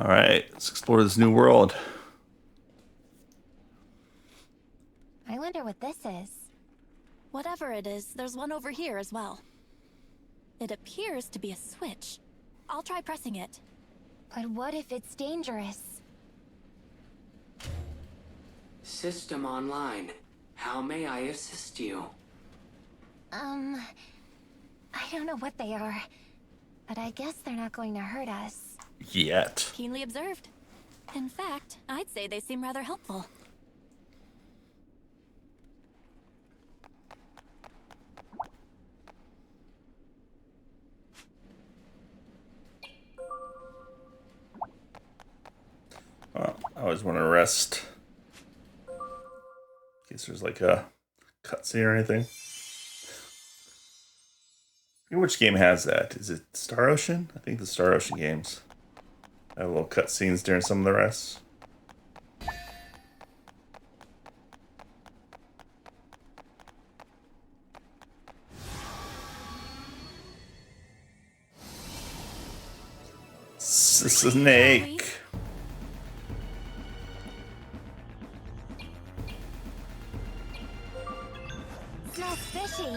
All right, let's explore this new world. I wonder what this is. Whatever it is, there's one over here as well. It appears to be a switch. I'll try pressing it. But what if it's dangerous? System online. How may I assist you? I don't know what they are, but I guess they're not going to hurt us. Yet. Keenly observed. In fact, I'd say they seem rather helpful. Well, I always want to rest. In case there's like a cutscene or anything. I forget which game has that. Is it Star Ocean? I think the Star Ocean games have little cutscenes during some of the rest. Snake. Smells fishy.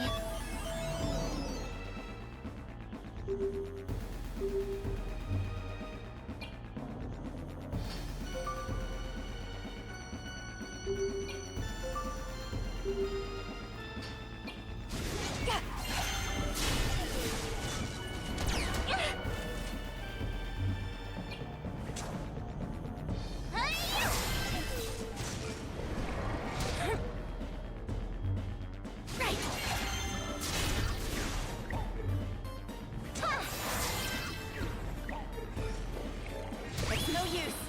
It's no use.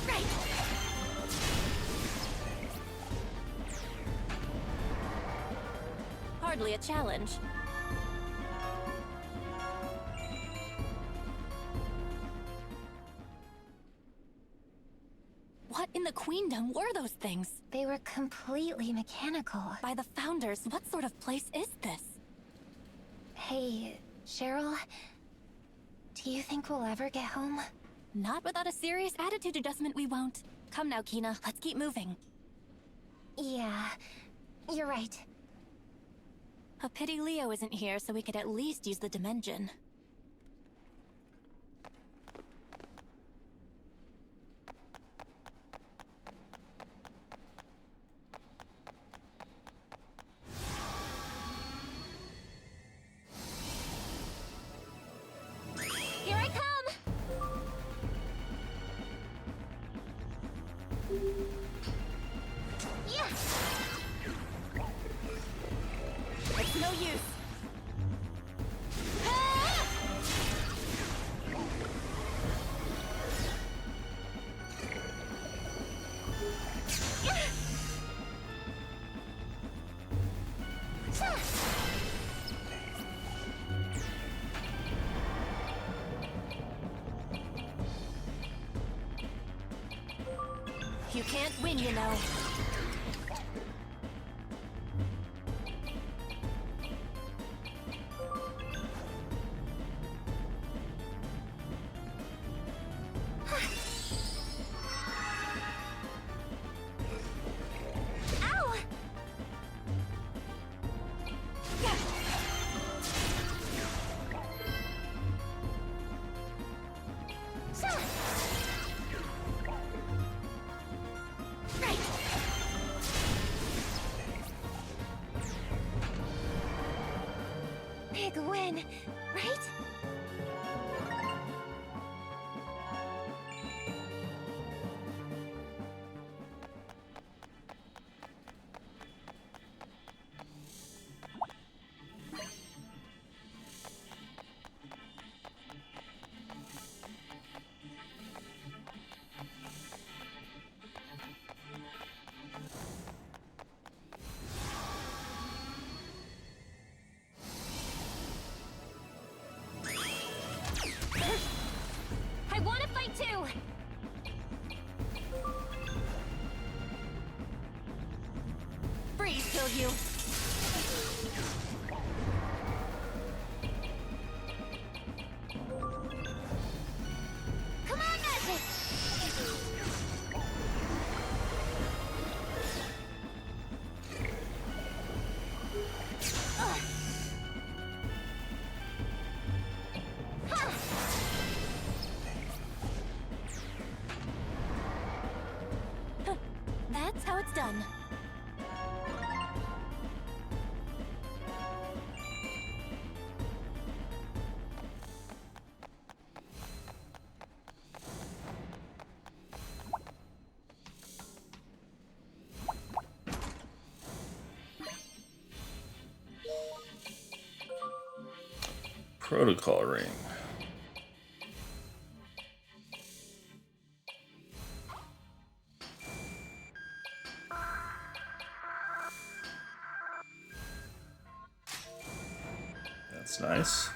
Right. Hardly a challenge. What in the Queendom were those things? They were completely mechanical. By the Founders, what sort of place is this? Hey, Cheryl, do you think we'll ever get home? Not without a serious attitude adjustment, we won't. Come now, Kina, let's keep moving. Yeah, you're right. A pity Leo isn't here so we could at least use the dimension. Here I come! Yeah! It's no use. You can't win, you know. Ow! Right. Big win, right? I want to fight too! Freeze killed you. Protocol ring. That's nice.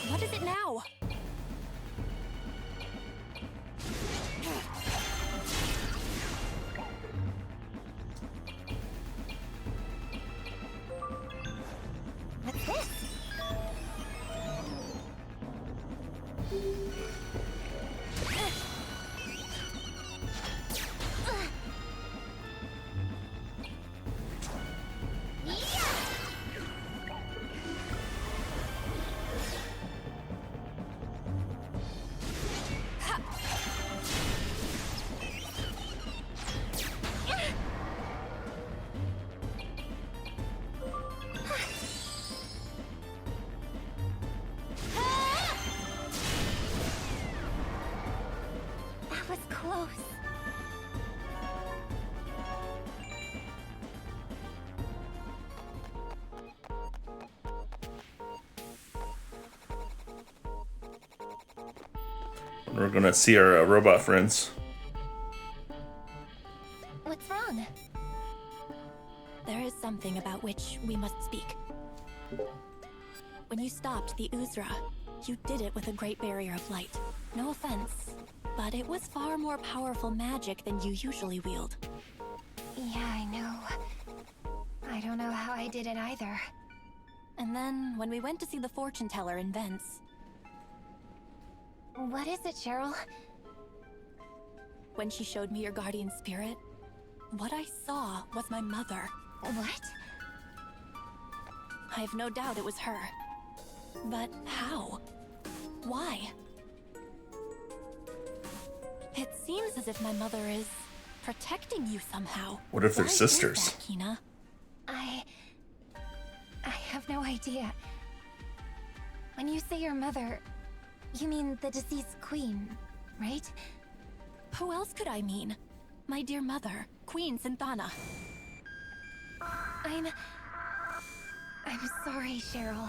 What is it now? What's this? That was close. We're gonna see our robot friends. What's wrong? There is something about which we must speak. When you stopped the Uzra, you did it with a great barrier of light. No offense, but it was far more powerful magic than you usually wield. Yeah, I know. I don't know how I did it either. And then, when we went to see the fortune teller in Vents, What is it, Cheryl? when she showed me your guardian spirit, what I saw was my mother. What? I have no doubt it was her. But how? Why? It seems as if my mother is protecting you somehow. What if they're Why is sisters? that, Kina? I have no idea. When you say your mother, you mean the deceased queen, right? Who else could I mean? My dear mother, Queen Synthana. I'm sorry, Cheryl.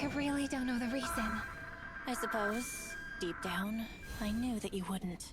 I really don't know the reason. I suppose, deep down, I knew that you wouldn't.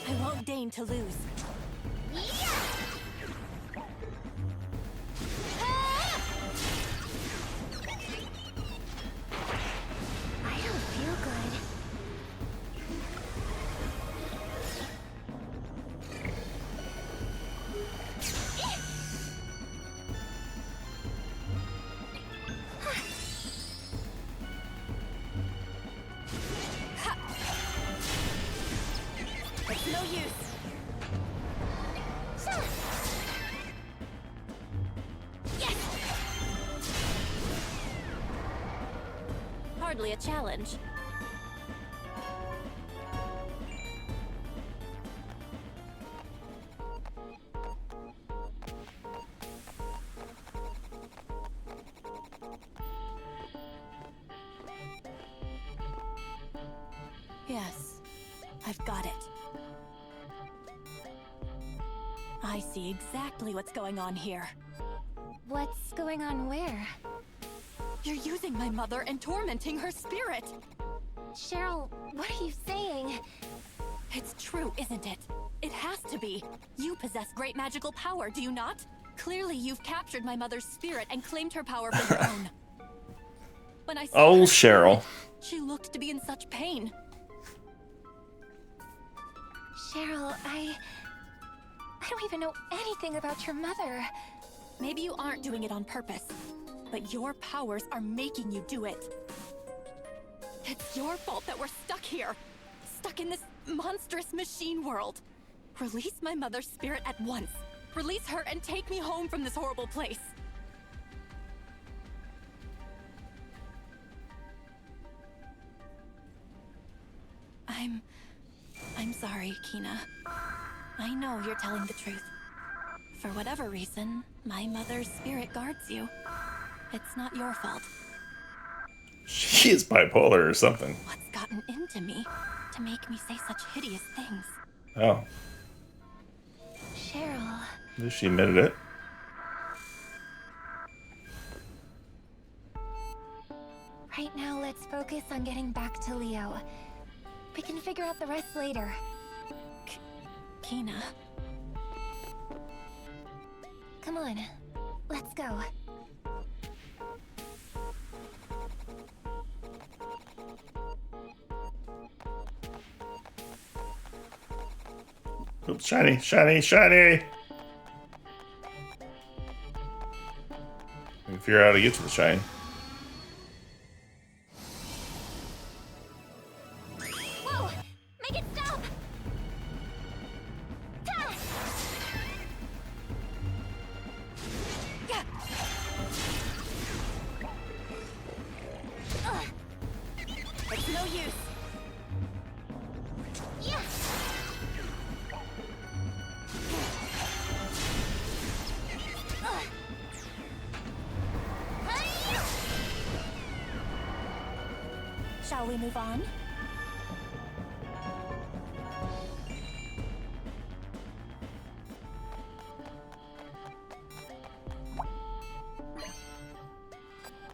I won't deign to lose. I don't feel good. It's no use. Yes! Hardly a challenge. Yes, I've got it. I see exactly what's going on here. What's going on where? You're using my mother and tormenting her spirit. Cheryl, what are you saying? saying. It's true, isn't it? It has to be. You possess great magical power, do you not? Clearly, you've captured my mother's spirit and claimed her power for your own. When I saw Oh, her Cheryl. she looked to be in such pain. Cheryl, I don't even know anything about your mother. Maybe you aren't doing it on purpose, but your powers are making you do it. It's your fault that we're stuck here. Stuck in this monstrous machine world. Release my mother's spirit at once. Release her and take me home from this horrible place. I'm sorry, Kina. I know you're telling the truth. For whatever reason, my mother's spirit guards you. It's not your fault. She is bipolar or something. What's gotten into me to make me say such hideous things? Oh, Cheryl. at least she admitted it. Right now, let's focus on getting back to Leo. We can figure out the rest later. Kina. Come on, let's go. Oops, shiny, shiny, shiny! We can figure out how to get to the shiny. Whoa! Make it stop! Ta! It's no use. Yeah! Shall we move on?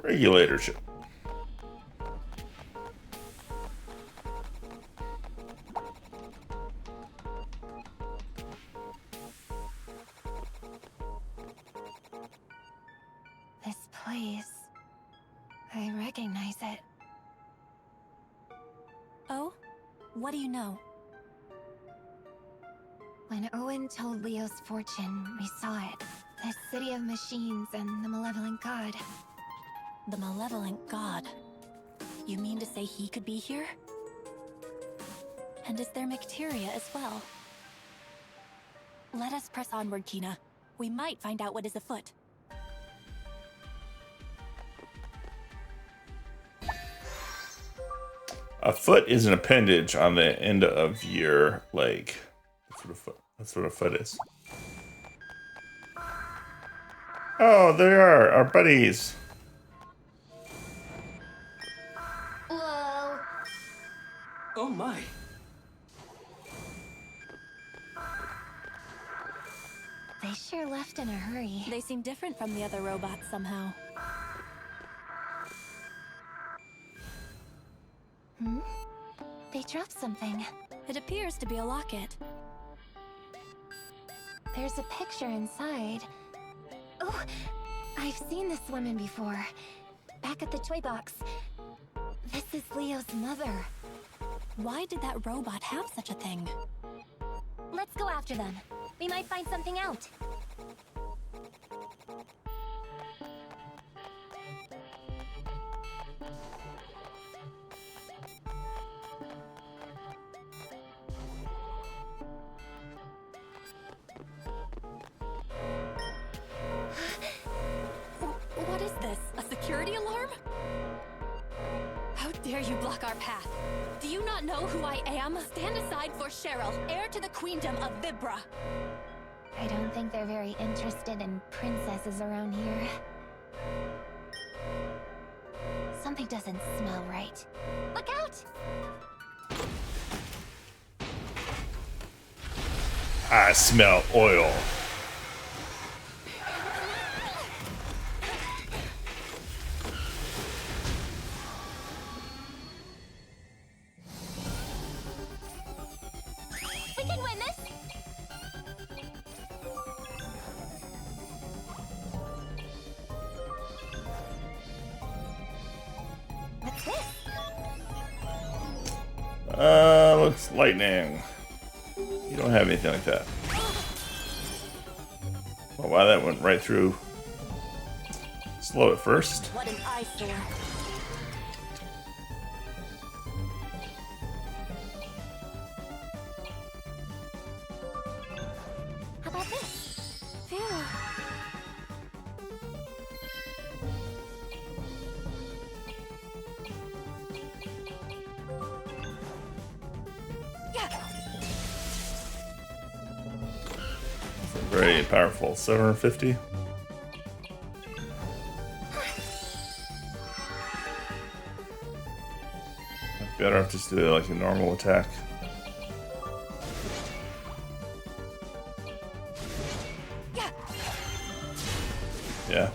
Regulator chip. This place. I recognize it. Oh? What do you know? When Owen told Leo's fortune, we saw it. The city of machines and the malevolent god. The malevolent god. You mean to say he could be here? And is there Micteria as well? Let us press onward, Kina. We might find out what is afoot. A foot is an appendage on the end of your leg. That's what a foot is. Oh, there are our buddies. Whoa! Oh my. They sure left in a hurry. They seem different from the other robots somehow. They dropped something. It appears to be a locket. There's a picture inside. Oh, I've seen this woman before. Back at the toy box. This is Leo's mother. Why did that robot have such a thing? Let's go after them. We might find something out. What is this? A security alarm? How dare you block our path? Do you not know who I am? Stand aside for Cheryl, heir to the queendom of Vibra. I don't think they're very interested in princesses around here. Something doesn't smell right. Look out! I smell oil. Lightning. You don't have anything like that. Oh wow, that went right through. Slow at first. What an eyesore. How about this? Phew. Very powerful. 750. Better off just do like a normal attack. Yeah.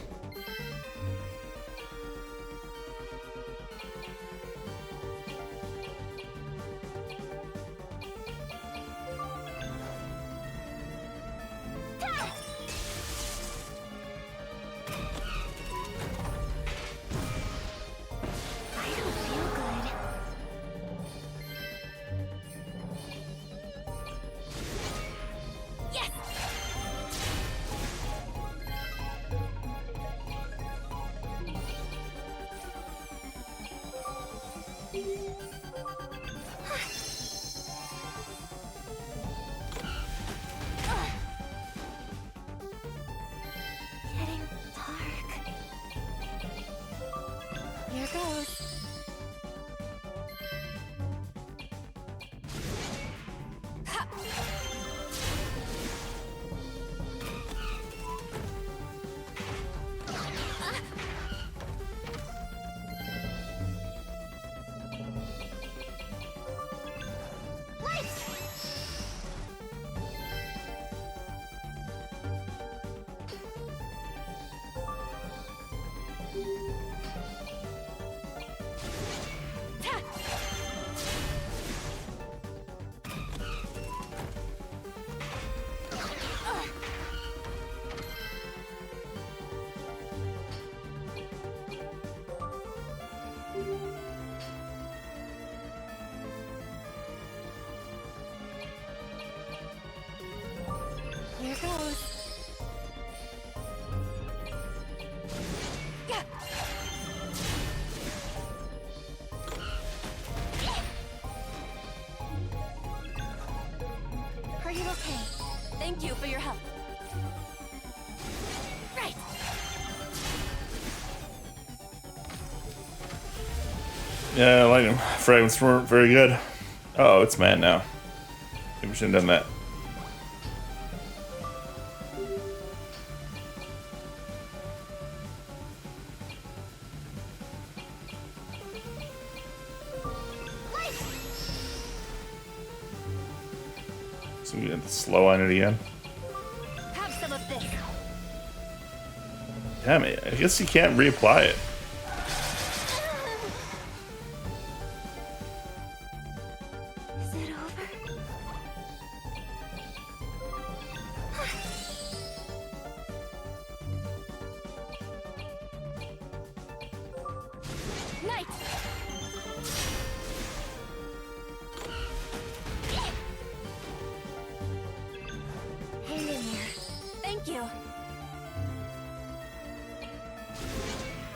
I don't feel good. Yes! Getting dark. Here goes. Ha! Here goes. Yeah! Are you okay? Thank you for your help. Right! Yeah, lightning fragments weren't very good. Oh, it's mad now. Maybe we shouldn't have done that. So we get the slow on it again. Have some of this. Damn it, I guess you can't reapply it. Is it over? Night! Hang in there. Thank you.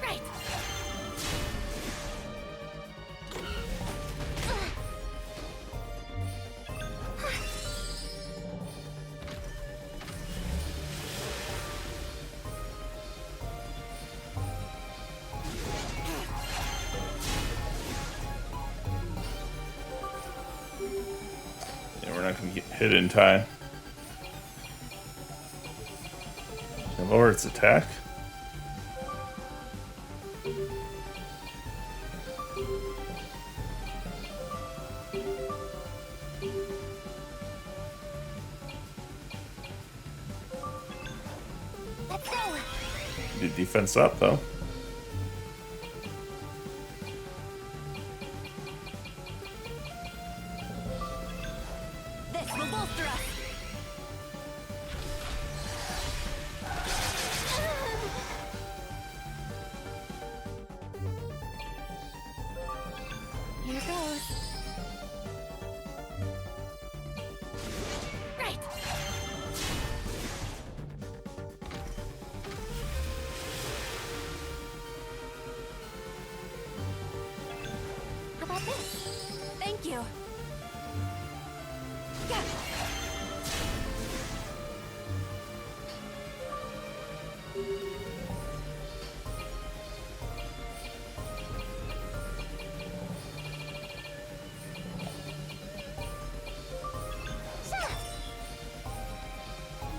Right! Yeah, we're not gonna get hit in time. And lower its attack. Let's go. Did defense up though. This will bolster us. Here goes.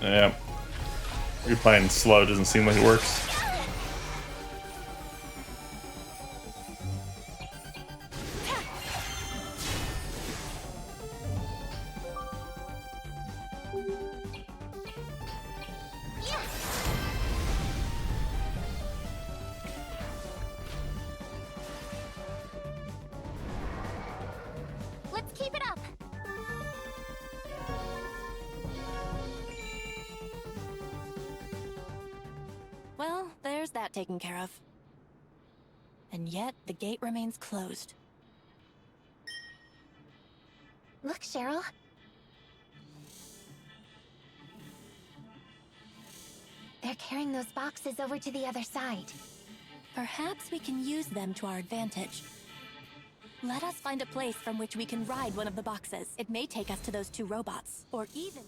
Yeah. Replaying slow doesn't seem like it works. Let's keep it up. Well, there's that taken care of. And yet, the gate remains closed. Look, Cheryl. They're carrying those boxes over to the other side. Perhaps we can use them to our advantage. Let us find a place from which we can ride one of the boxes. It may take us to those two robots, or even...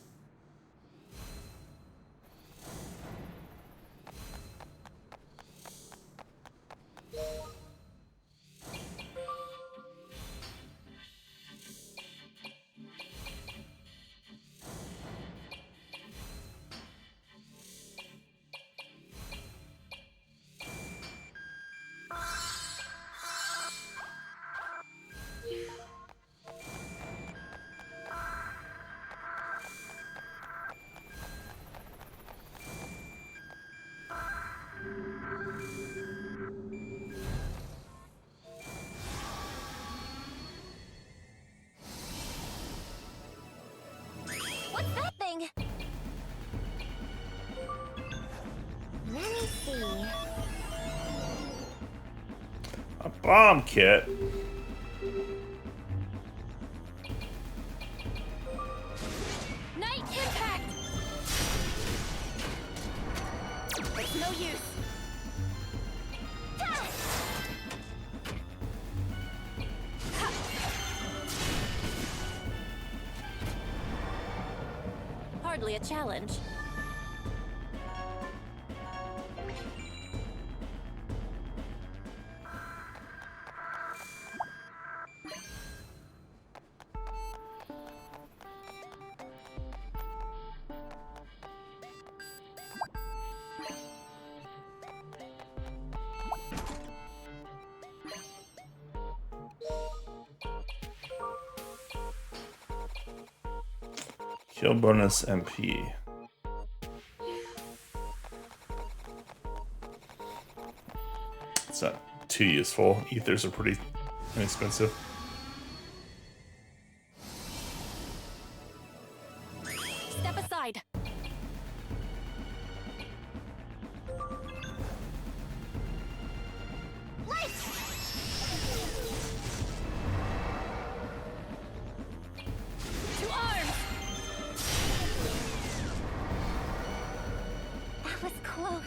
What's that thing? Let me see. A bomb kit. Night impact! It's no use. Hardly a challenge. Kill bonus MP. It's not too useful. Ethers are pretty inexpensive. Step aside. To arms! That was close.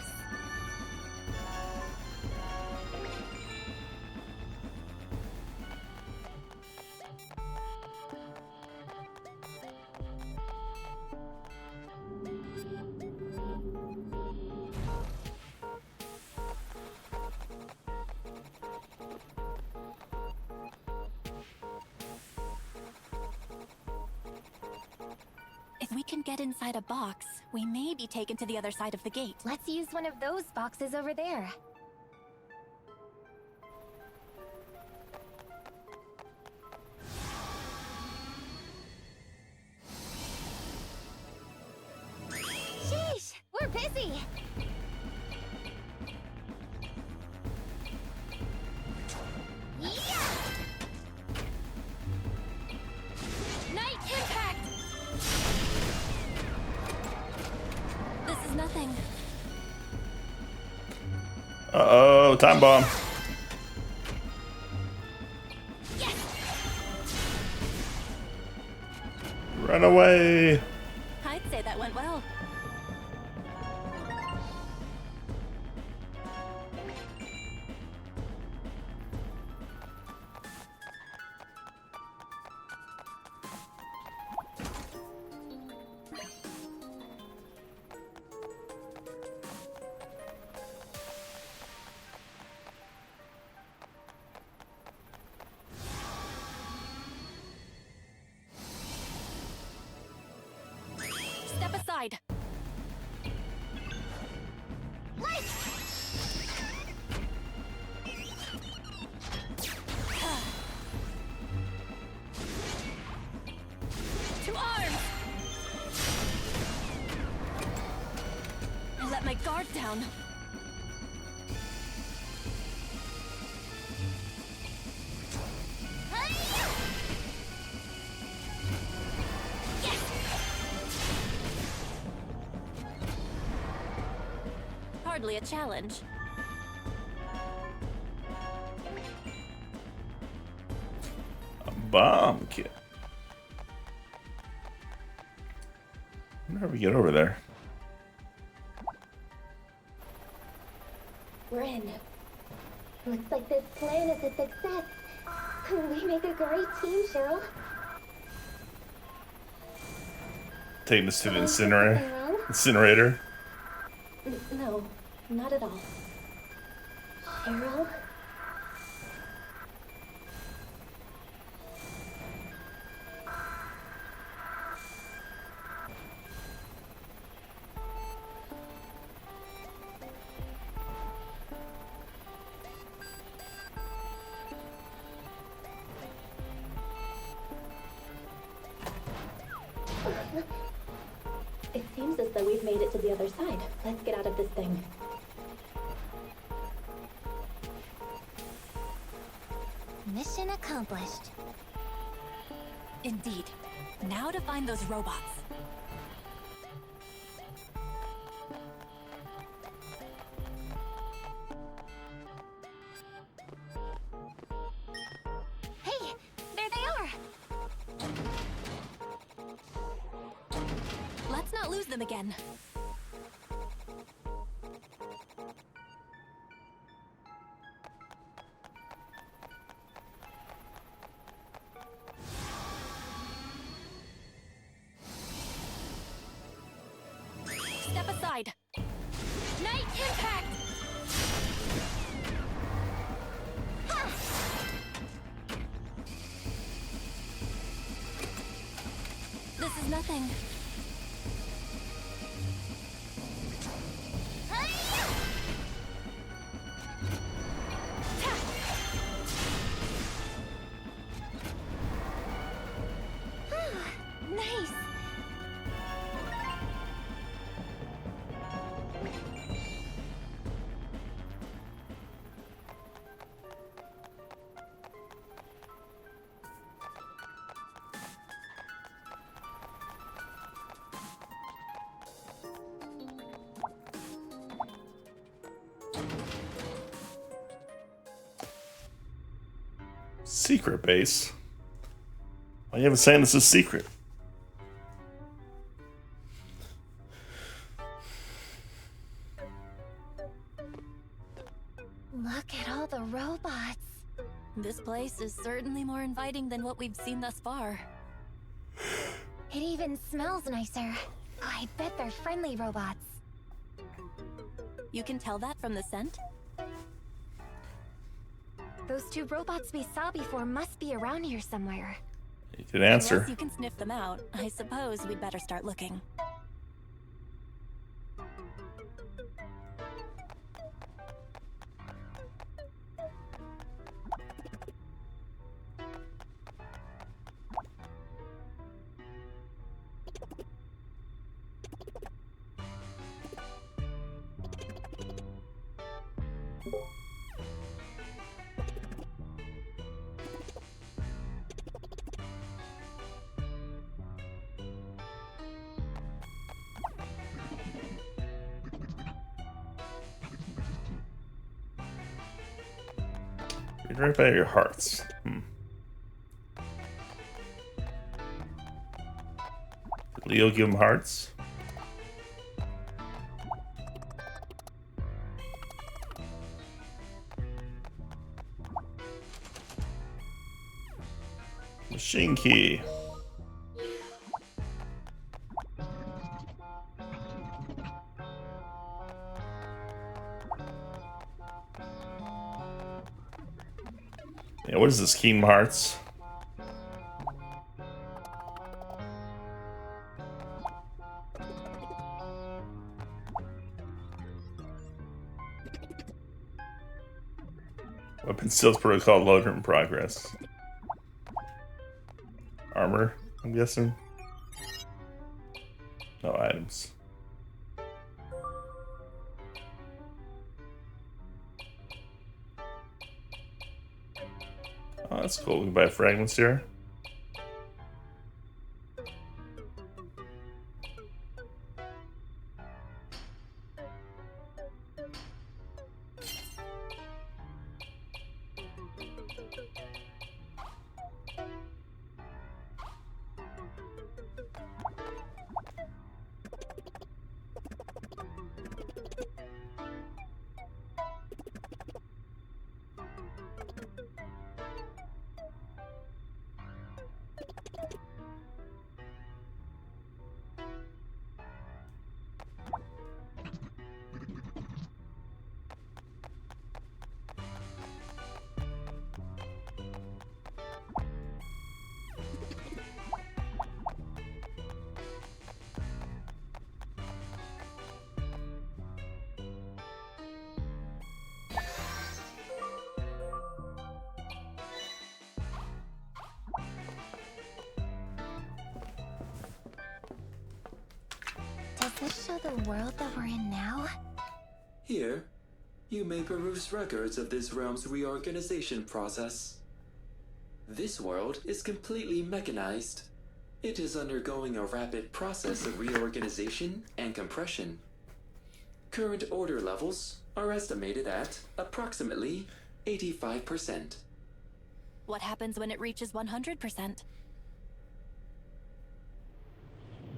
If we can get inside a box, we may be taken to the other side of the gate. Let's use one of those boxes over there. Sheesh, we're busy. Yeah! Night impact! This is nothing. Uh-oh, time bomb. Yes! Run away. I'd say that went well. Step aside. guard down. Hardly a challenge. A bomb kit. I wonder how we get over there. We're in. Looks like this plan is a success. We make a great team, Cheryl. Taking us to the Something wrong? incinerator. No, not at all. Cheryl? It seems as though we've made it to the other side. Let's get out of this thing. Mission accomplished. Indeed. Now to find those robots. Hey, there they are. Let's not lose them again. Step aside. Night impact! This is nothing. Nice. Secret base. Why you haven't saying this is secret? Look at all the robots. This place is certainly more inviting than what we've seen thus far. It even smells nicer. I bet they're friendly robots. You can tell that from the scent? Those two robots we saw before must be around here somewhere. You can answer. Unless you can sniff them out, I suppose we'd better start looking. Read right by your hearts. Did Leo give him hearts? Machine key. Yeah, what is this, Kingdom Hearts? Weapon Stealth Protocol loader in progress. Armor, I'm guessing. No items. That's cool. We can buy fragments here. Does this show the world that we're in now? Here, you may peruse records of this realm's reorganization process. This world is completely mechanized. It is undergoing a rapid process of reorganization and compression. Current order levels are estimated at approximately 85%. What happens when it reaches 100%?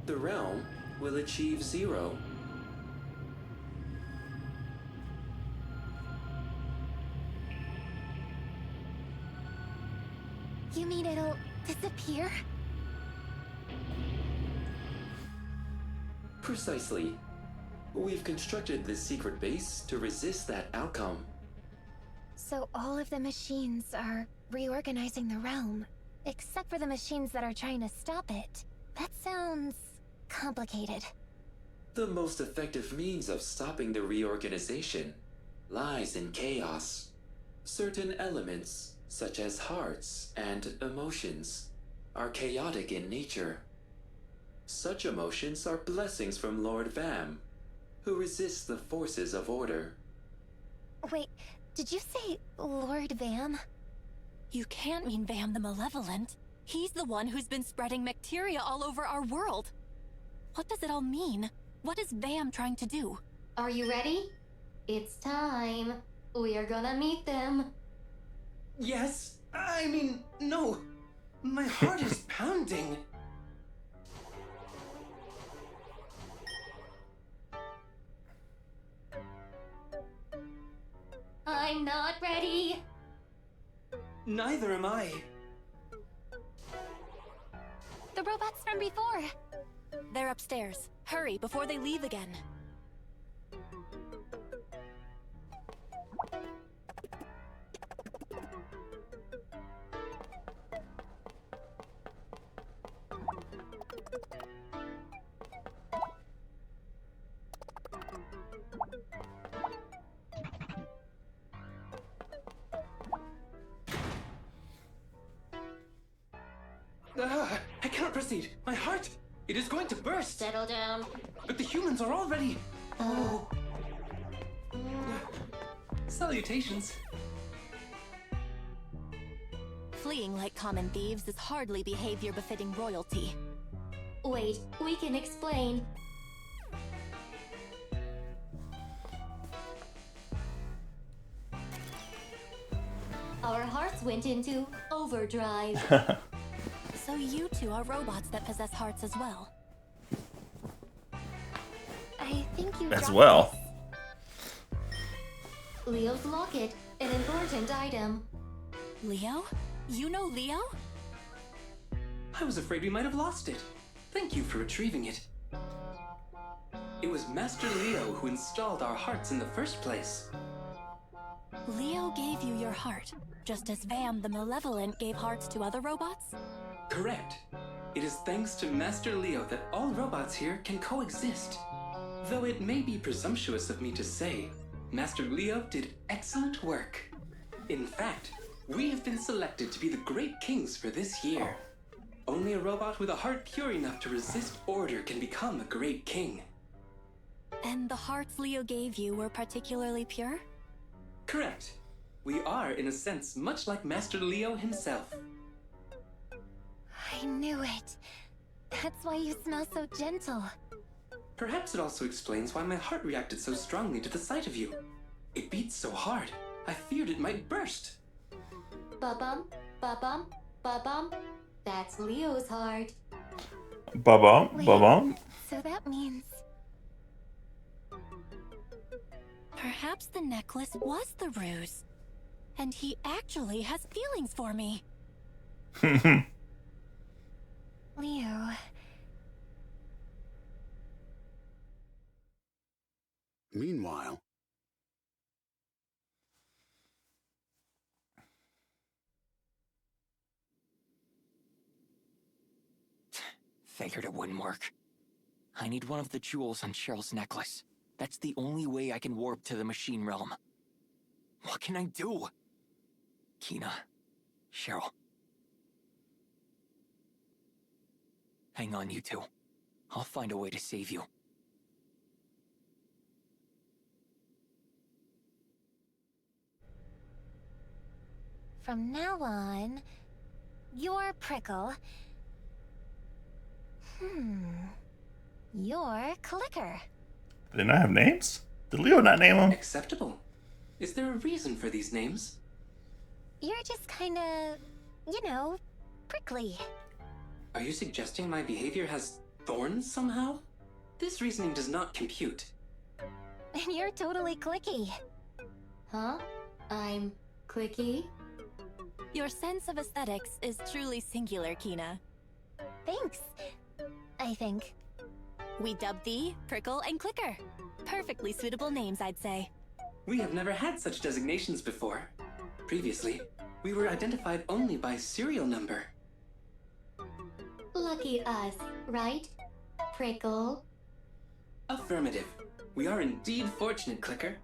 The realm will achieve 0. You mean it'll disappear? Precisely. We've constructed this secret base to resist that outcome. So all of the machines are reorganizing the realm, except for the machines that are trying to stop it. That sounds complicated. The most effective means of stopping the reorganization lies in chaos. Certain elements, such as hearts and emotions, are chaotic in nature. Such emotions are blessings from Lord Vam, who resists the forces of order. Wait, did you say Lord Vam? You can't mean Vam the Malevolent. He's the one who's been spreading bacteria all over our world. What does it all mean? What is Vam trying to do? Are you ready? It's time. We are gonna meet them. Yes? I mean, no. My heart is pounding. I'm not ready. Neither am I. The robots from before. They're upstairs. Hurry before they leave again. I cannot proceed. My heart, it is going to burst. Settle down. But the humans are already... Oh. Salutations. Fleeing like common thieves is hardly behavior befitting royalty. Wait, we can explain. Our hearts went into overdrive. So you two are robots that possess hearts as well. I think you As dropped well. Leo's locket, an important item. Leo? You know Leo? I was afraid we might have lost it. Thank you for retrieving it. It was Master Leo who installed our hearts in the first place. Leo gave you your heart, just as Vam the Malevolent gave hearts to other robots? Correct. It is thanks to Master Leo that all robots here can coexist. Though it may be presumptuous of me to say, Master Leo did excellent work. In fact, we have been selected to be the great kings for this year. Only a robot with a heart pure enough to resist order can become a great king. And the hearts Leo gave you were particularly pure? Correct. We are, in a sense, much like Master Leo himself. I knew it. That's why you smell so gentle. Perhaps it also explains why my heart reacted so strongly to the sight of you. It beats so hard, I feared it might burst. Ba-bum, ba-bum, ba-bum. That's Leo's heart. Ba-bum, Wait. ba-bum. So that means... Perhaps the necklace was the ruse. And he actually has feelings for me. Leo... Meanwhile, Figured it wouldn't work. I need one of the jewels on Cheryl's necklace. That's the only way I can warp to the machine realm. What can I do? Kina, Cheryl. Hang on, you two. I'll find a way to save you. From now on, you're Prickle. You're Clicker. Did they not have names? Did Leo not name them? Acceptable. Is there a reason for these names? You're just kinda, you know, prickly. Are you suggesting my behavior has thorns somehow? This reasoning does not compute. And you're totally clicky. Huh? I'm clicky? Your sense of aesthetics is truly singular, Kina. Thanks. I think. We dubbed thee Prickle and Clicker. Perfectly suitable names, I'd say. We have never had such designations before. Previously, we were identified only by serial number. Lucky us, right? Prickle. Affirmative. We are indeed fortunate, Clicker.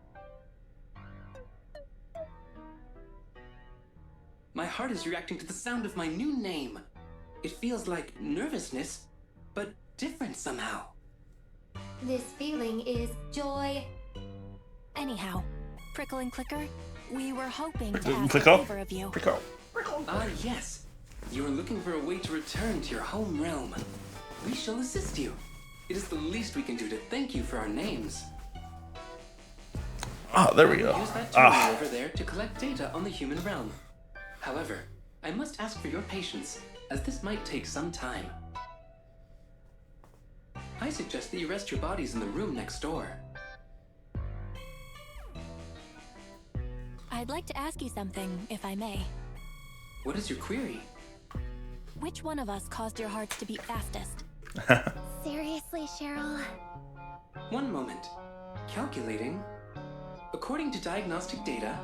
My heart is reacting to the sound of my new name. It feels like nervousness, but different somehow. This feeling is joy. Anyhow, Prickle and Clicker, we were hoping to Prickle and ask a Clicker? favor of you. Prickle. Ah, yes. You are looking for a way to return to your home realm. We shall assist you. It is the least we can do to thank you for our names. Oh, there we go. Use that terminal over there to collect data on the human realm. However, I must ask for your patience, as this might take some time. I suggest that you rest your bodies in the room next door. I'd like to ask you something, if I may. What is your query? Which one of us caused your hearts to beat fastest? Seriously, Cheryl? One moment. Calculating. According to diagnostic data,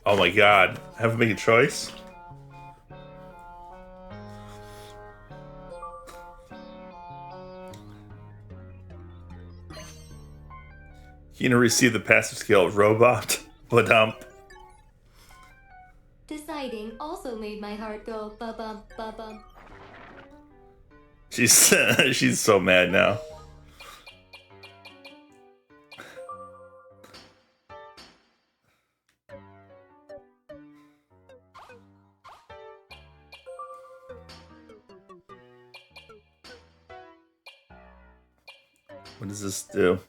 Oh my god. I have to make a choice? Kina received the passive skill of Robot. Badump. Deciding also made my heart go ba-bum, ba-bum. She's she's so mad now. What does this do?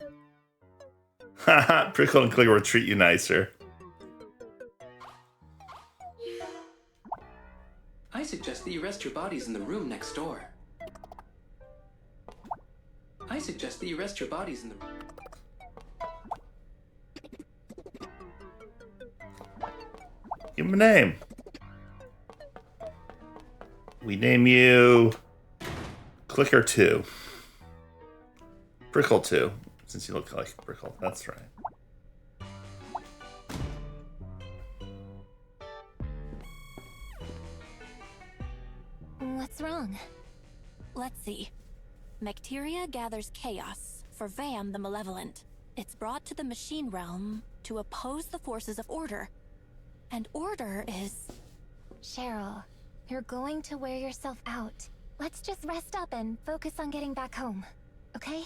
Haha, Prickle and Clicker will treat you nicer. I suggest that you rest your bodies in the room next door. I suggest that you rest your bodies in the room. Give him a name. We name you Clicker 2. Prickle 2, since you look like Prickle. That's right. What's wrong? Let's see. Macteria gathers chaos for Vam the Malevolent. It's brought to the machine realm to oppose the forces of order. And order is... Cheryl, you're going to wear yourself out. Let's just rest up and focus on getting back home, okay?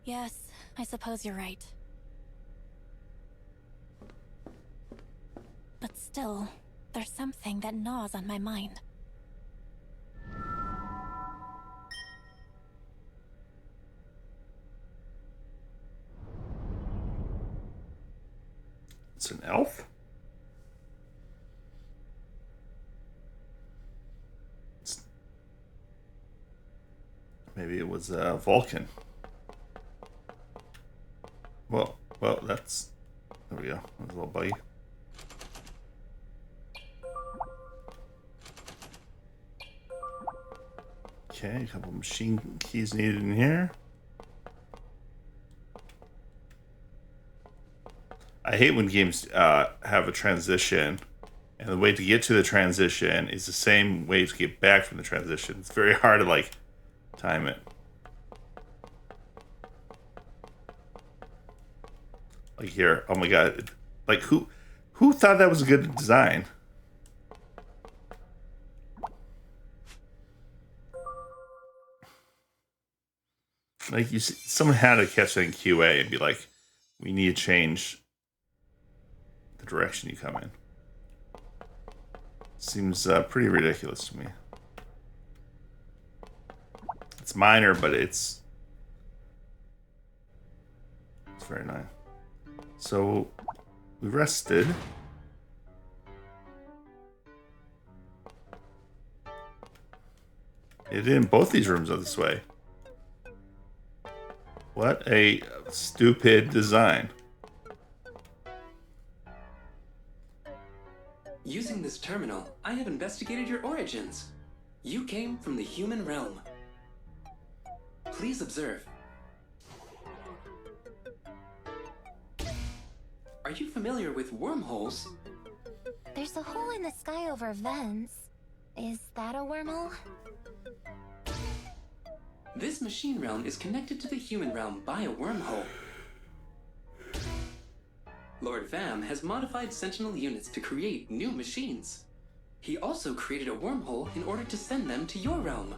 Yes, I suppose you're right. But still, there's something that gnaws on my mind. It's an elf? Maybe it was Vulcan. Well, that's... There we go. There's a little buggy. Okay, a couple machine keys needed in here. I hate when games have a transition, and the way to get to the transition is the same way to get back from the transition. It's very hard to, like, time it. Like here, oh my god. Like, who thought that was a good design? Like, you see, someone had to catch that in QA and be like, we need to change the direction you come in. Seems pretty ridiculous to me. It's minor, but it's very nice. So we rested. It in both these rooms are this way. What a stupid design. Using this terminal, I have investigated your origins. You came from the human realm. Please observe. Are you familiar with wormholes? There's a hole in the sky over vents. Is that a wormhole? This machine realm is connected to the human realm by a wormhole. Lord Vam has modified Sentinel units to create new machines. He also created a wormhole in order to send them to your realm.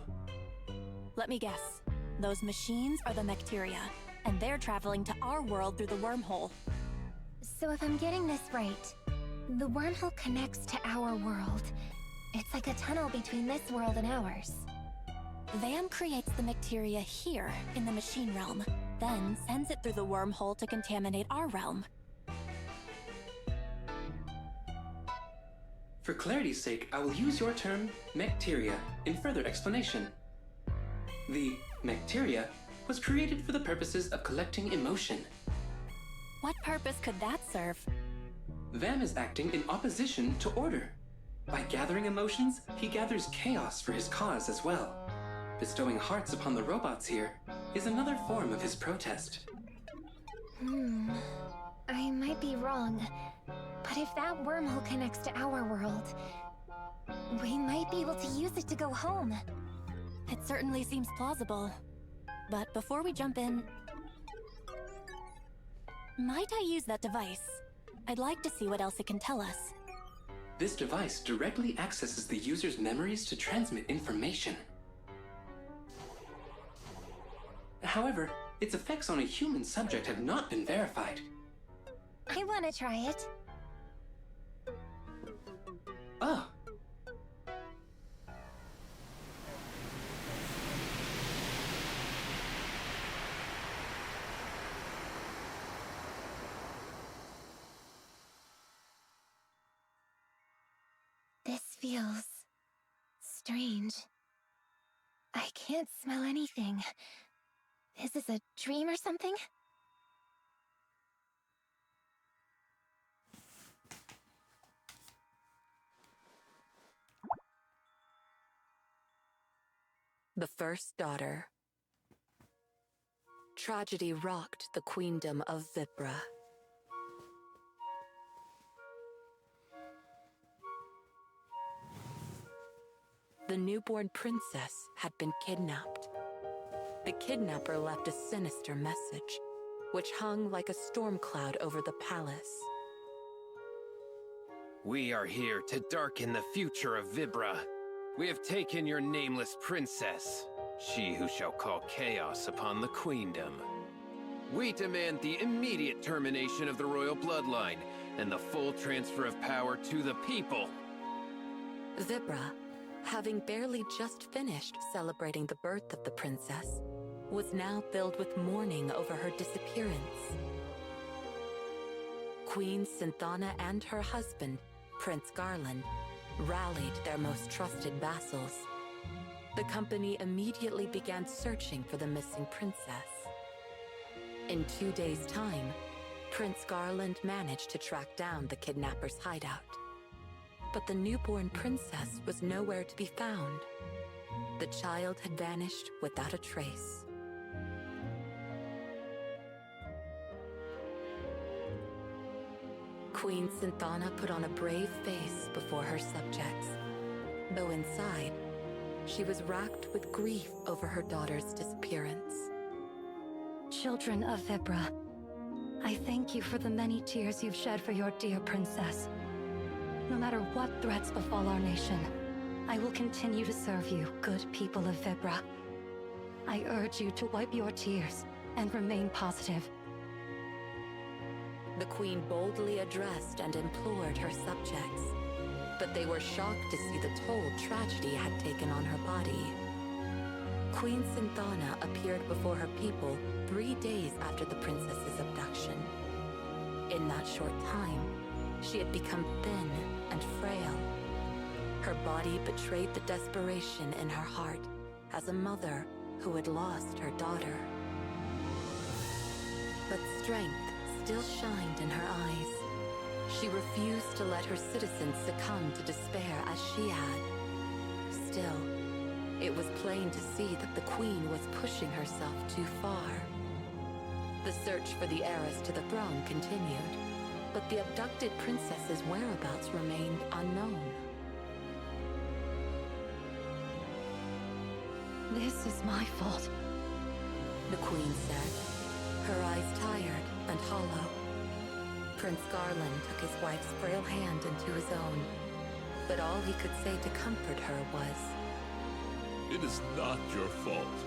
Let me guess. Those machines are the Mecteria, and they're traveling to our world through the wormhole. So if I'm getting this right, the wormhole connects to our world. It's like a tunnel between this world and ours. Vam creates the Mecteria here in the machine realm, then sends it through the wormhole to contaminate our realm. For clarity's sake, I will use your term, Mecteria, in further explanation. The Mecteria was created for the purposes of collecting emotion. What purpose could that serve? Vam is acting in opposition to order. By gathering emotions, he gathers chaos for his cause as well. Bestowing hearts upon the robots here is another form of his protest. I might be wrong, but if that wormhole connects to our world, we might be able to use it to go home. It certainly seems plausible. But before we jump in, might I use that device? I'd like to see what else it can tell us. This device directly accesses the user's memories to transmit information. However, its effects on a human subject have not been verified. I want to try it. Oh. This feels strange. I can't smell anything. Is this a dream or something? The first daughter. Tragedy rocked the queendom of Vibra. The newborn princess had been kidnapped. The kidnapper left a sinister message, which hung like a storm cloud over the palace. We are here to darken the future of Vibra. We have taken your nameless princess, she who shall call chaos upon the queendom. We demand the immediate termination of the royal bloodline and the full transfer of power to the people. Vibra, having barely just finished celebrating the birth of the princess, was now filled with mourning over her disappearance. Queen Synthana and her husband, Prince Garland, rallied their most trusted vassals. The company immediately began searching for the missing princess. In 2 days' time, Prince Garland managed to track down the kidnapper's hideout. But the newborn princess was nowhere to be found. The child had vanished without a trace. Queen Synthana put on a brave face before her subjects, though inside, she was racked with grief over her daughter's disappearance. Children of Vibra, I thank you for the many tears you've shed for your dear princess. No matter what threats befall our nation, I will continue to serve you, good people of Vibra. I urge you to wipe your tears and remain positive. The queen boldly addressed and implored her subjects, but they were shocked to see the toll tragedy had taken on her body. Queen Synthana appeared before her people 3 days after the princess's abduction. In that short time, she had become thin and frail. Her body betrayed the desperation in her heart as a mother who had lost her daughter. But strength still shined in her eyes. She refused to let her citizens succumb to despair as she had. Still, it was plain to see that the queen was pushing herself too far. The search for the heiress to the throne continued, but the abducted princess's whereabouts remained unknown. This is my fault, the queen said, her eyes tired and hollow. Prince Garland took his wife's frail hand into his own, but all he could say to comfort her was, "It is not your fault.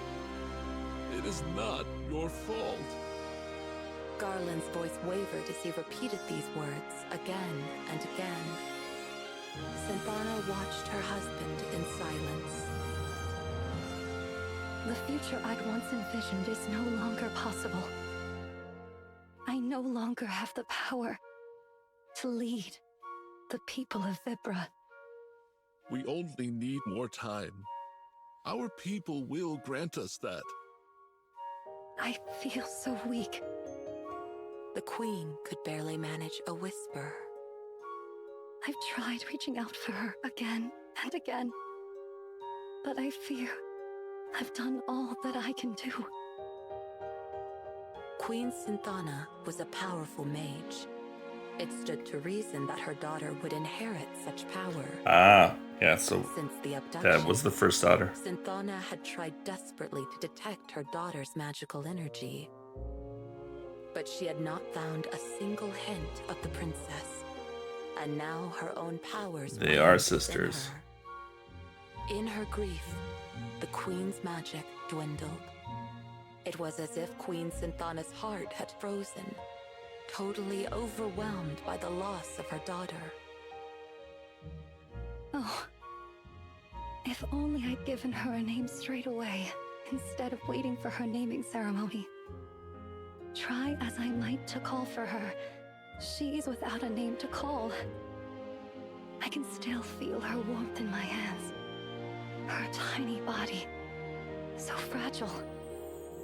It is not your fault." Garland's voice wavered as he repeated these words again and again. Synthana watched her husband in silence. The future I'd once envisioned is no longer possible. I no longer have the power to lead the people of Vibra. We only need more time. Our people will grant us that. I feel so weak. The queen could barely manage a whisper. I've tried reaching out for her again and again, but I fear I've done all that I can do. Queen Synthana was a powerful mage. It stood to reason that her daughter would inherit such power. Yeah, so since the abduction, that was the first daughter. Synthana had tried desperately to detect her daughter's magical energy. But she had not found a single hint of the princess, and now her own powers They are sisters. In her grief, the queen's magic dwindled. It was as if Queen Synthana's heart had frozen, totally overwhelmed by the loss of her daughter. Oh, if only I'd given her a name straight away, instead of waiting for her naming ceremony. Try as I might to call for her, she's without a name to call. I can still feel her warmth in my hands. Her tiny body, so fragile,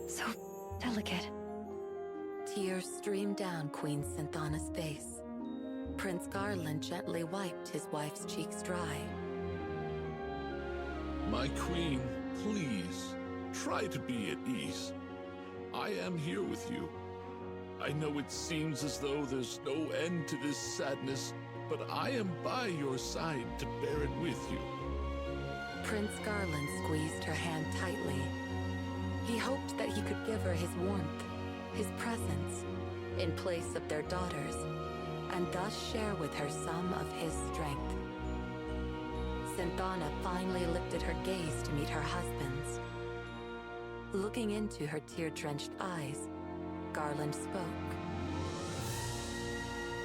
so delicate. Tears streamed down Queen Synthana's face. Prince Garland gently wiped his wife's cheeks dry. My queen, please, try to be at ease. I am here with you. I know it seems as though there's no end to this sadness, but I am by your side to bear it with you. Prince Garland squeezed her hand tightly. He hoped that he could give her his warmth, his presence, in place of their daughters, and thus share with her some of his strength. Synthana finally lifted her gaze to meet her husband's. Looking into her tear-drenched eyes, Garland spoke.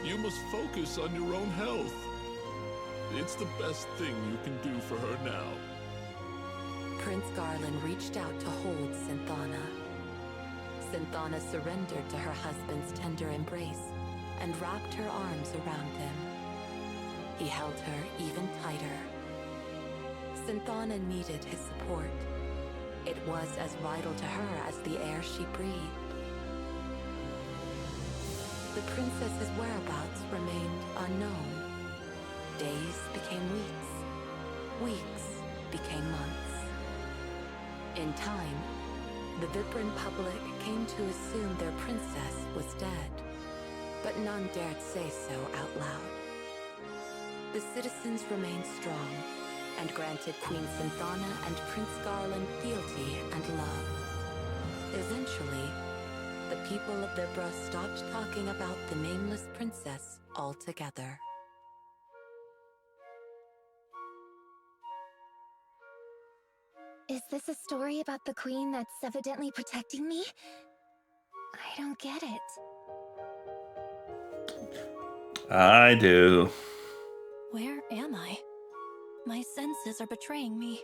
You must focus on your own health. It's the best thing you can do for her now. Prince Garland reached out to hold Synthana. Synthana surrendered to her husband's tender embrace and wrapped her arms around him. He held her even tighter. Synthana needed his support. It was as vital to her as the air she breathed. The princess's whereabouts remained unknown. Days became weeks. Weeks became months. In time, the Vibran public came to assume their princess was dead, but none dared say so out loud. The citizens remained strong and granted Queen Synthana and Prince Garland fealty and love. Eventually, the people of Vibra stopped talking about the nameless princess altogether. Is this a story about the queen that's evidently protecting me? I don't get it. I do. Where am I? My senses are betraying me.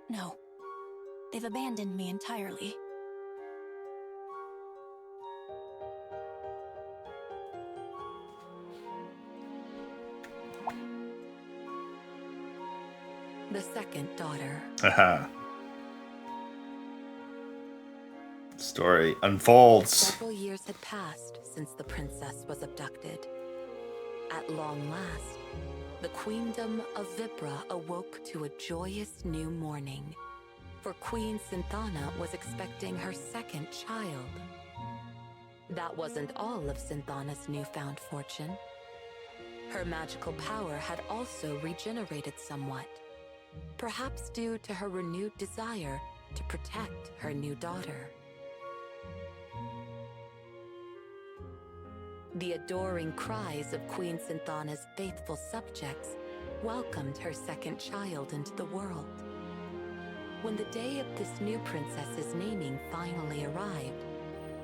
No, they've abandoned me entirely. The second daughter. Haha. Story unfolds. Several years had passed since the princess was abducted. At long last, the queendom of Vibra awoke to a joyous new morning, for Queen Synthana was expecting her second child. That wasn't all of Synthana's newfound fortune. Her magical power had also regenerated somewhat, perhaps due to her renewed desire to protect her new daughter. The adoring cries of Queen Synthana's faithful subjects welcomed her second child into the world. When the day of this new princess's naming finally arrived,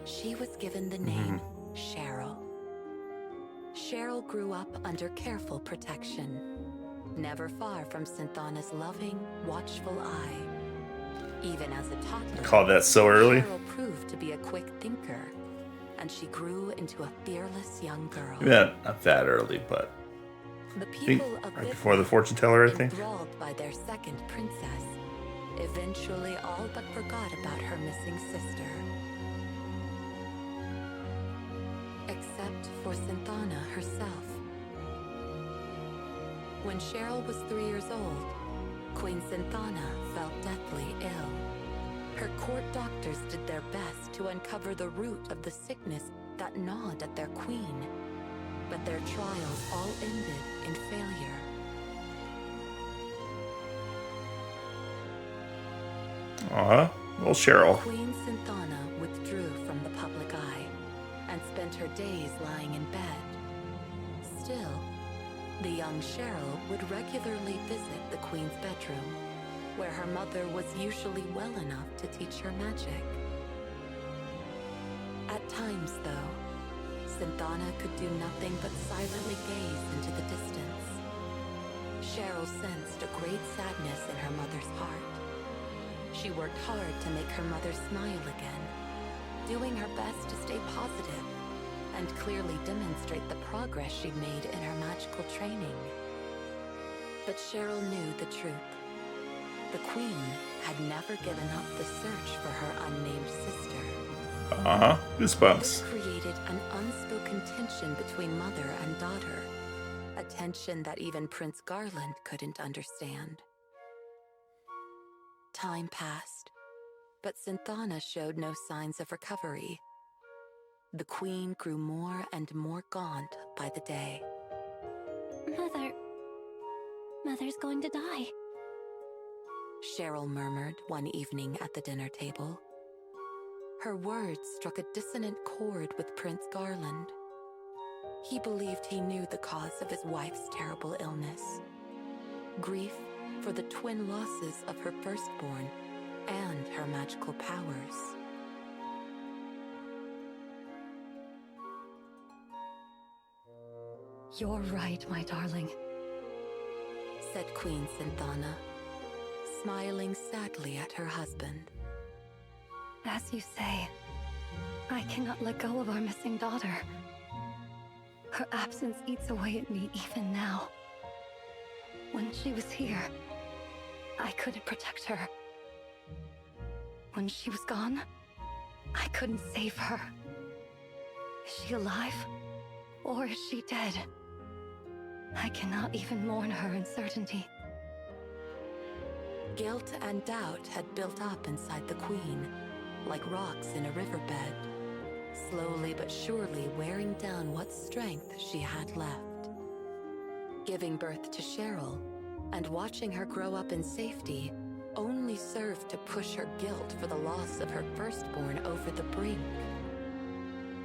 she was given the name Cheryl. Cheryl grew up under careful protection, never far from Synthana's loving, watchful eye. Even as a toddler, Call that so early? Cheryl proved to be a quick thinker, and she grew into a fearless young girl. Yeah, not that early, but The I think people of right Vibra, before the fortune teller, I think. enthralled by their second princess, eventually all but forgot about her missing sister. Except for Synthana herself. When Cheryl was 3 years old, Queen Synthana fell deathly ill. Her court doctors did their best to uncover the root of the sickness that gnawed at their queen, but their trials all ended in failure. Well, Cheryl. Queen Synthana withdrew from the public eye and spent her days lying in bed. Still, the young Cheryl would regularly visit the queen's bedroom, where her mother was usually well enough to teach her magic. At times, though, Synthana could do nothing but silently gaze into the distance. Cheryl sensed a great sadness in her mother's heart. She worked hard to make her mother smile again, doing her best to stay positive and clearly demonstrate the progress she'd made in her magical training. But Cheryl knew the truth. The queen had never given up the search for her unnamed sister. This Goosebumps. created an unspoken tension between mother and daughter, a tension that even Prince Garland couldn't understand. Time passed, but Synthana showed no signs of recovery. The queen grew more and more gaunt by the day. Mother's going to die. Cheryl murmured one evening at the dinner table. Her words struck a dissonant chord with Prince Garland. He believed he knew the cause of his wife's terrible illness. Grief for the twin losses of her firstborn and her magical powers. You're right, my darling, said Queen Synthana, smiling sadly at her husband. As you say, I cannot let go of our missing daughter. Her absence eats away at me even now. When she was here, I couldn't protect her. When she was gone, I couldn't save her. Is she alive? Or is she dead? I cannot even mourn her uncertainty. Guilt and doubt had built up inside the Queen, like rocks in a riverbed, slowly but surely wearing down what strength she had left. Giving birth to Cheryl, and watching her grow up in safety, only served to push her guilt for the loss of her firstborn over the brink.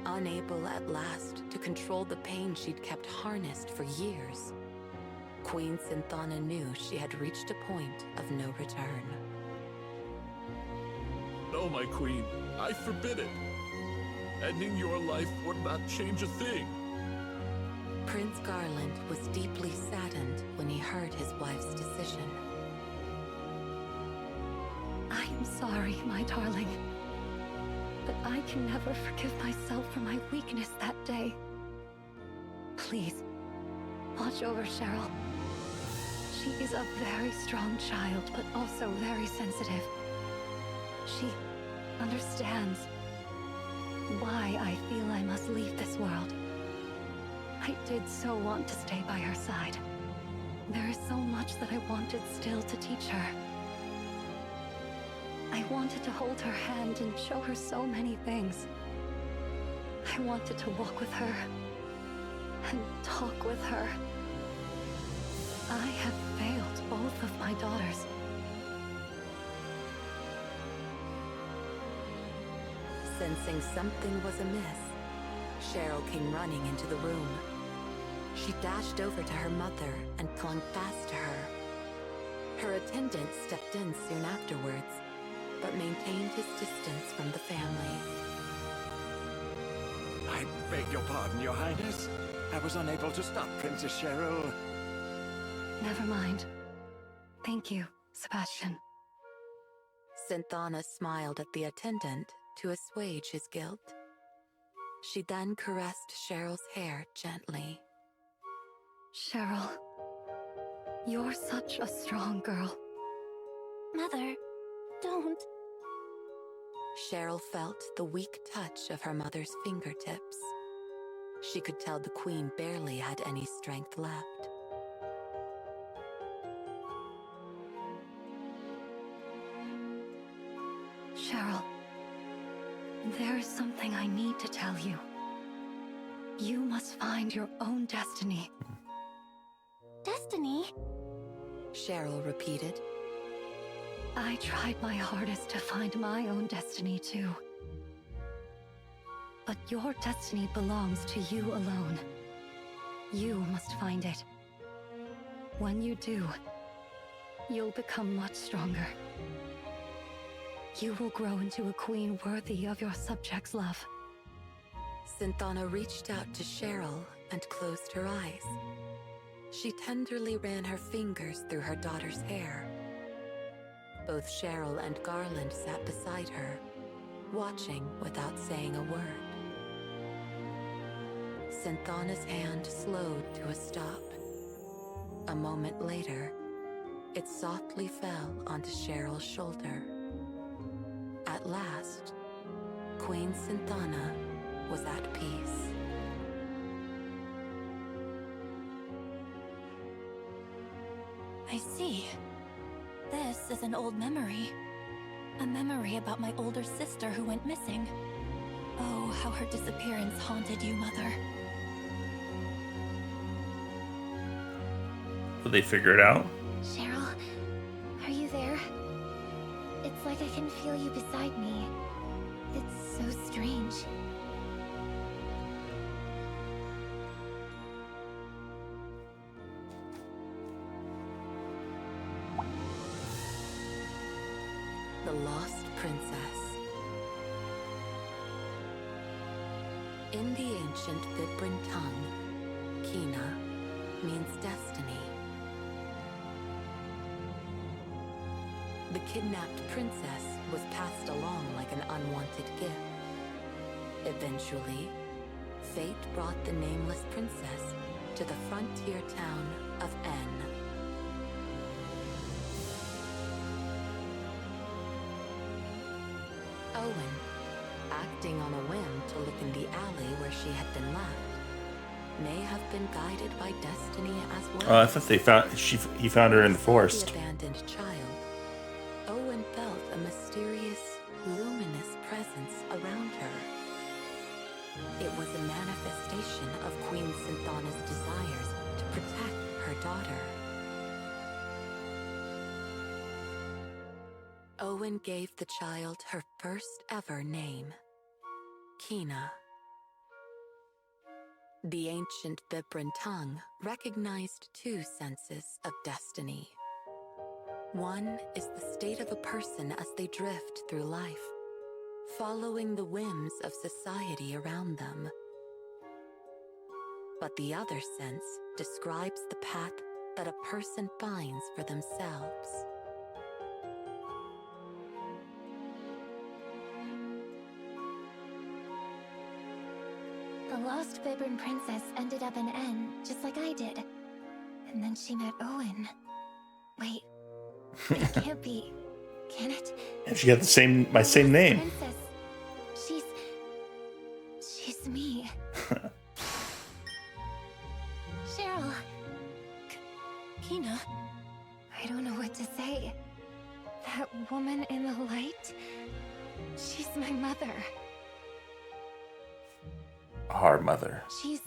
Unable at last to control the pain she'd kept harnessed for years, Queen Synthana knew she had reached a point of no return. No, my queen, I forbid it. Ending your life would not change a thing. Prince Garland was deeply saddened when he heard his wife's decision. I am sorry, my darling, but I can never forgive myself for my weakness that day. Please, watch over Cheryl. She is a very strong child, but also very sensitive. She understands why I feel I must leave this world. I did so want to stay by her side. There is so much that I wanted still to teach her. I wanted to hold her hand and show her so many things. I wanted to walk with her and talk with her. I have failed both of my daughters. Sensing something was amiss, Cheryl came running into the room. She dashed over to her mother and clung fast to her. Her attendant stepped in soon afterwards, but maintained his distance from the family. I beg your pardon, Your Highness. I was unable to stop Princess Cheryl. Never mind. Thank you, Sebastian. Synthana smiled at the attendant to assuage his guilt. She then caressed Cheryl's hair gently. Cheryl, you're such a strong girl. Mother, don't. Cheryl felt the weak touch of her mother's fingertips. She could tell the Queen barely had any strength left. Cheryl, there is something I need to tell you. You must find your own destiny. Destiny? Cheryl repeated. I tried my hardest to find my own destiny too. But your destiny belongs to you alone. You must find it. When you do, you'll become much stronger. You will grow into a queen worthy of your subjects' love. Synthana reached out to Cheryl and closed her eyes. She tenderly ran her fingers through her daughter's hair. Both Cheryl and Garland sat beside her, watching without saying a word. Synthana's hand slowed to a stop. A moment later, it softly fell onto Cheryl's shoulder. At last, Queen Synthana was at peace. I see. This is an old memory. A memory about my older sister who went missing. Oh, how her disappearance haunted you, Mother. Did they figure it out? Cheryl, are you there? It's like I can feel you beside me. It's so strange. The Lost Princess. In the ancient Vibran tongue, Kina, means destiny. The kidnapped princess was passed along like an unwanted gift. Eventually, fate brought the nameless princess to the frontier town of N. Owen, acting on a whim to look in the alley where she had been left, may have been guided by destiny as well. Oh, I thought he found her in the forest. The abandoned child, Owen felt a mysterious, luminous presence around her. It was a manifestation of Queen Synthana's desires to protect her daughter. Owen gave the child her first ever name, Kina. The ancient Vibran tongue recognized two senses of destiny. One is the state of a person as they drift through life, following the whims of society around them. But the other sense describes the path that a person finds for themselves. The lost Vibran princess ended up in N, just like I did. And then she met Owen. Wait, it can't be, can it? And she got my same name. Princess. She's me. Cheryl. Kina. I don't know what to say. That woman in the light, she's my mother. Our mother. She's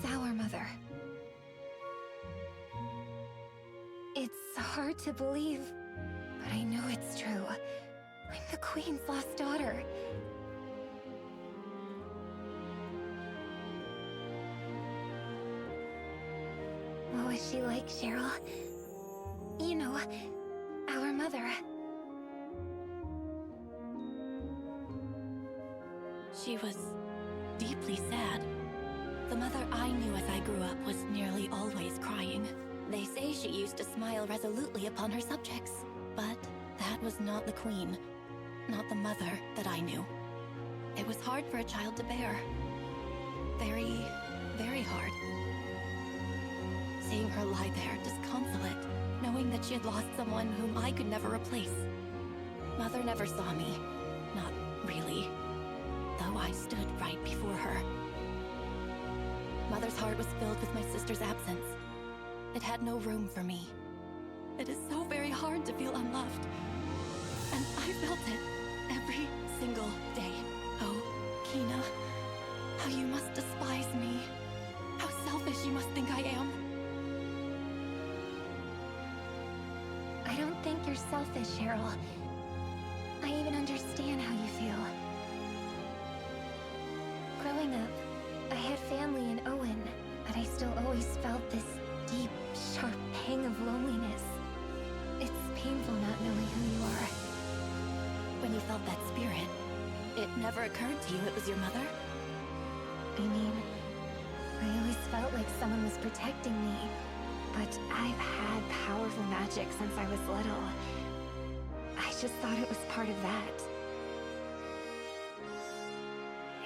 our mother. It's hard to believe, but I know it's true. I'm the Queen's lost daughter. What was she like, Cheryl? You know, our mother. She was deeply sad. The mother I knew as I grew up was nearly always crying. They say she used to smile resolutely upon her subjects, but that was not the Queen, not the mother that I knew. It was hard for a child to bear. Very, very hard. Seeing her lie there disconsolate, knowing that she had lost someone whom I could never replace. Mother never saw me. Not really. Though I stood right before her. Mother's heart was filled with my sister's absence. It had no room for me. It is so very hard to feel unloved. And I felt it every single day. Oh, Kina, how you must despise me. How selfish you must think I am. I don't think you're selfish, Cheryl. I even understand how you feel. Growing up, I had family in Owen, but I still always felt this deep, sharp pang of loneliness. It's painful not knowing who you are. When you felt that spirit, it never occurred to you it was your mother? I mean, I always felt like someone was protecting me, but I've had powerful magic since I was little. I just thought it was part of that.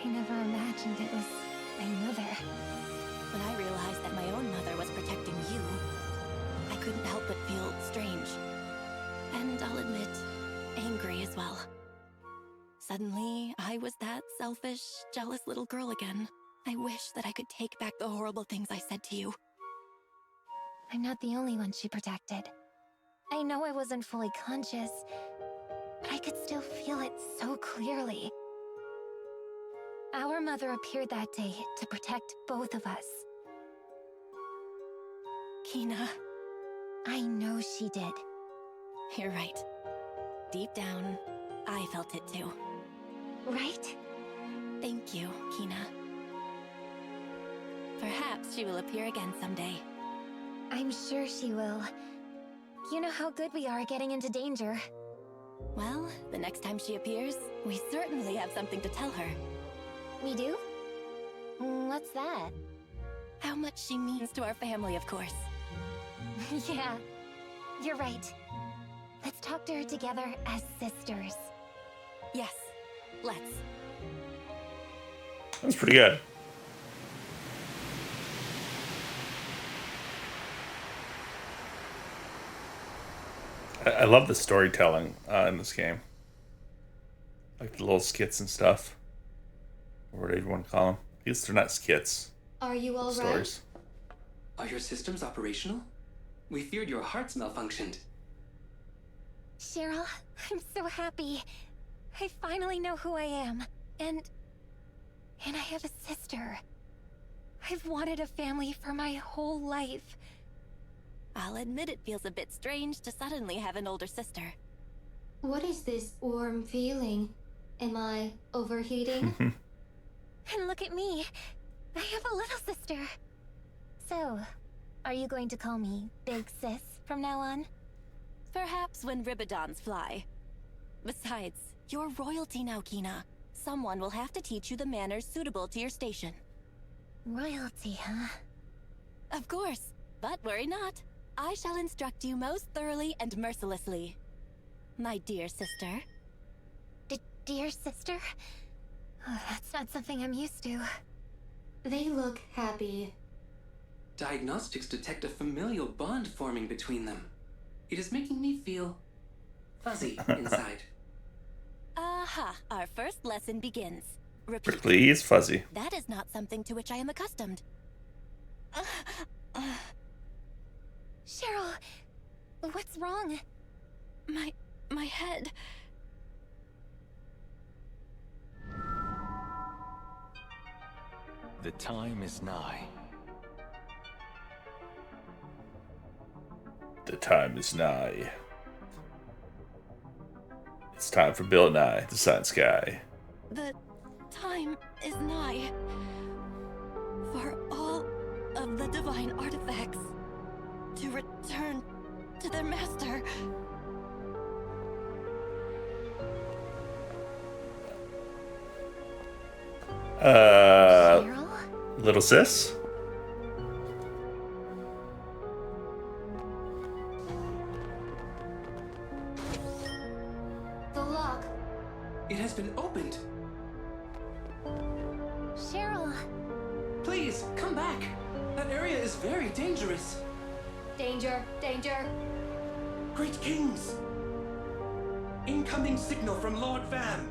I never imagined it was my mother. When I realized that my own mother was protecting you, I couldn't help but feel strange. And I'll admit, angry as well. Suddenly, I was that selfish, jealous little girl again. I wish that I could take back the horrible things I said to you. I'm not the only one she protected. I know I wasn't fully conscious, but I could still feel it so clearly. Our mother appeared that day to protect both of us. Kina. I know she did. You're right. Deep down, I felt it too. Right? Thank you, Kina. Perhaps she will appear again someday. I'm sure she will. You know how good we are at getting into danger. Well, the next time she appears, we certainly have something to tell her. We do? What's that? how much she means to our family, of course. Yeah, you're right. Let's talk to her together as sisters. Yes, let's. That's pretty good. I love the storytelling in this game. Like the little skits and stuff. Or whatever you want to call them. I guess they're not skits. Are you all right? Stories. Are your systems operational? We feared your hearts malfunctioned. Cheryl, I'm so happy. I finally know who I am. And I have a sister. I've wanted a family for my whole life. I'll admit it feels a bit strange to suddenly have an older sister. What is this warm feeling? Am I overheating? And look at me. I have a little sister. So, are you going to call me Big Sis from now on? Perhaps when Ribidons fly. Besides, you're royalty now, Kina. Someone will have to teach you the manners suitable to your station. Royalty, huh? Of course, but worry not. I shall instruct you most thoroughly and mercilessly. My dear sister. Dear sister? Oh, that's not something I'm used to. They look happy. Diagnostics detect a familial bond forming between them. It is making me feel fuzzy inside. Aha, our first lesson begins. Repeat. Prickly, he is fuzzy. That is not something to which I am accustomed. Cheryl, what's wrong? My head. The time is nigh. The time is nigh. It's time for Bill and I, the science guy. The time is nigh. For all of the divine artifacts to return to their master. Cheryl? Little sis? The lock. It has been opened. Cheryl. Please, come back. That area is very dangerous. Danger, danger. Great Kings! Incoming signal from Lord Van.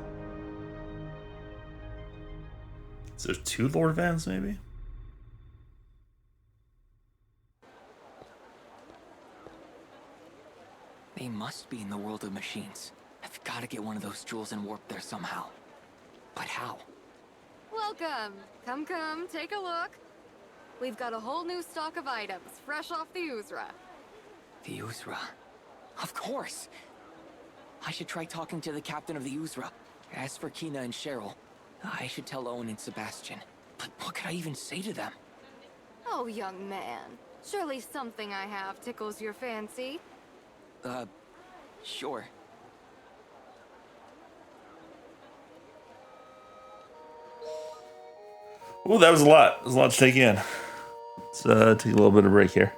Is there two Lord Vans, maybe? They must be in the world of machines. I've got to get one of those jewels and warp there somehow. But how? Welcome! Come, take a look. We've got a whole new stock of items, fresh off the Uzra. The Uzra? Of course! I should try talking to the captain of the Uzra. As for Kina and Cheryl, I should tell Owen and Sebastian. But what could I even say to them? Oh, young man. Surely something I have tickles your fancy. Sure. Ooh, that was a lot. That was a lot to take in. Let's take a little bit of a break here.